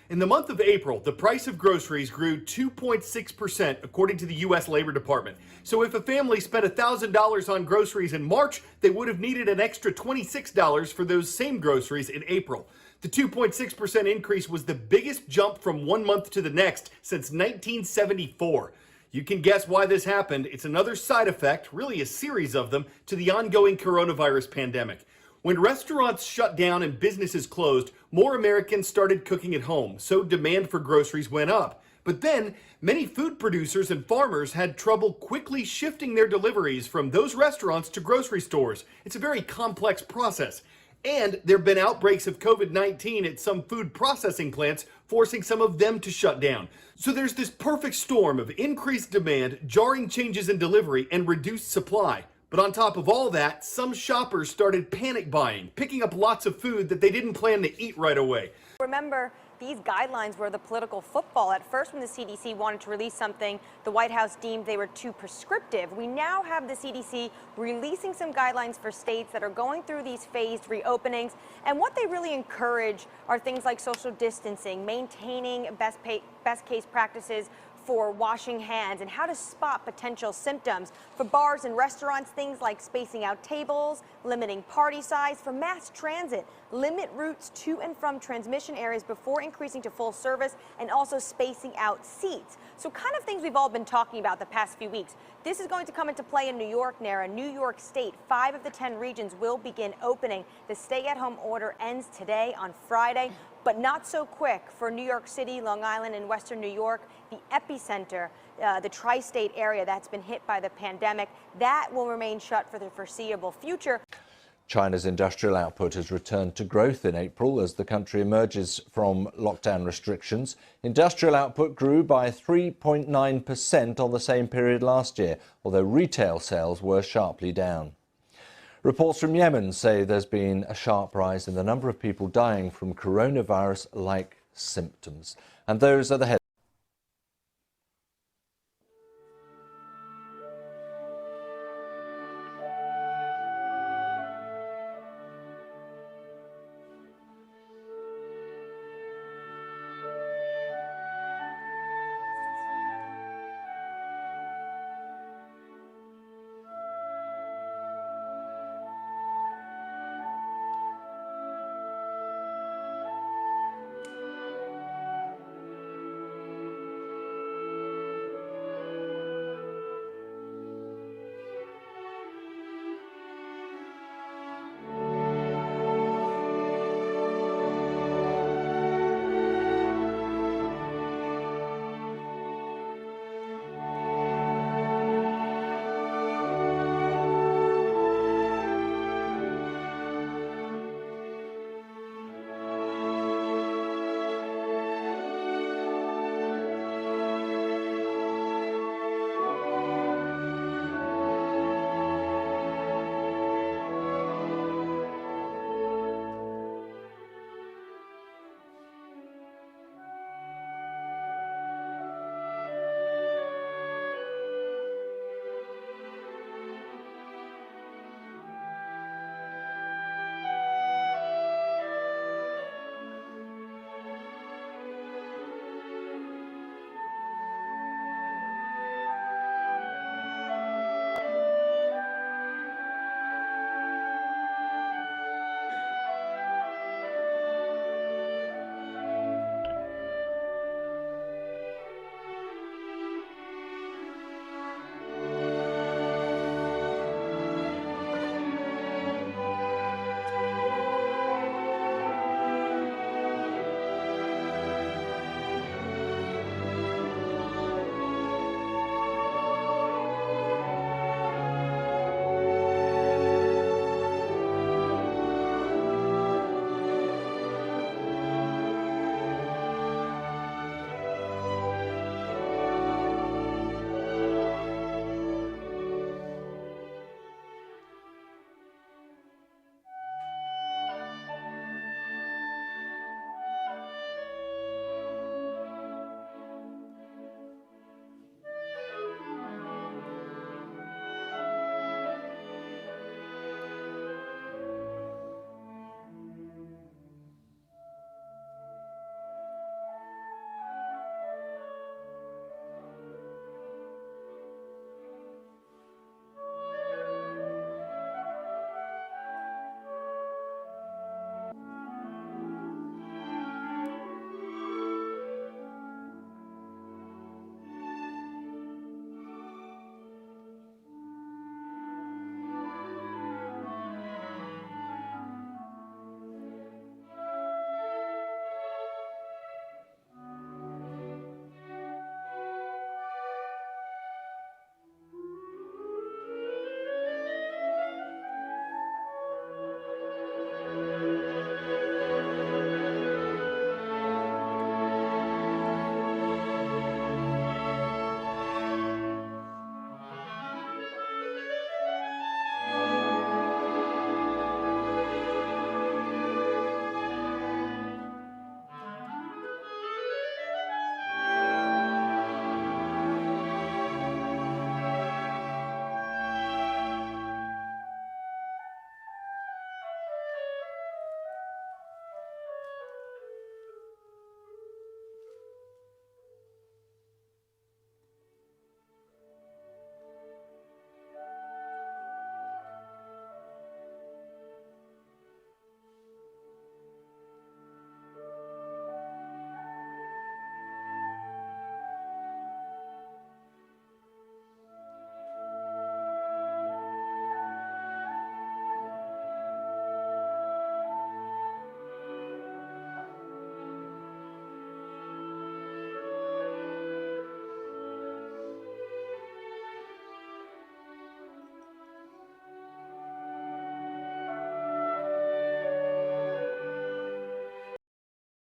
In the month of April, the price of groceries grew 2.6%, according to the U.S. Labor Department. So if a family spent $1,000 on groceries in March, they would have needed an extra $26 for those same groceries in April. The 2.6% increase was the biggest jump from one month to the next since 1974. You can guess why this happened. It's another side effect, really a series of them, to the ongoing coronavirus pandemic. When restaurants shut down and businesses closed, more Americans started cooking at home, so demand for groceries went up. But then, many food producers and farmers had trouble quickly shifting their deliveries from those restaurants to grocery stores. It's a very complex process. And there have been outbreaks of COVID-19 at some food processing plants, forcing some of them to shut down. So there's this perfect storm of increased demand, jarring changes in delivery, and reduced supply. But on top of all that, some shoppers started panic buying, picking up lots of food that they didn't plan to eat right away. Remember, these guidelines were the political football. At first, when the CDC wanted to release something, the White House deemed they were too prescriptive. We now have the CDC releasing some guidelines for states that are going through these phased reopenings. And what they really encourage are things like social distancing, maintaining best case practices for washing hands, and how to spot potential symptoms. For bars and restaurants, things like spacing out tables, limiting party size. For mass transit, limit routes to and from transmission areas before increasing to full service, and also spacing out seats. So kind of things we've all been talking about the past few weeks. This is going to come into play in New York, Nara. New York State, 5 of the 10 regions will begin opening. The stay-at-home order ends today on Friday, but not so quick for New York City, Long Island, and Western New York, the epicenter, the tri-state area that's been hit by the pandemic. That will remain shut for the foreseeable future. China's industrial output has returned to growth in April as the country emerges from lockdown restrictions. Industrial output grew by 3.9% on the same period last year, although retail sales were sharply down. Reports from Yemen say there's been a sharp rise in the number of people dying from coronavirus-like symptoms. And those are the headlines.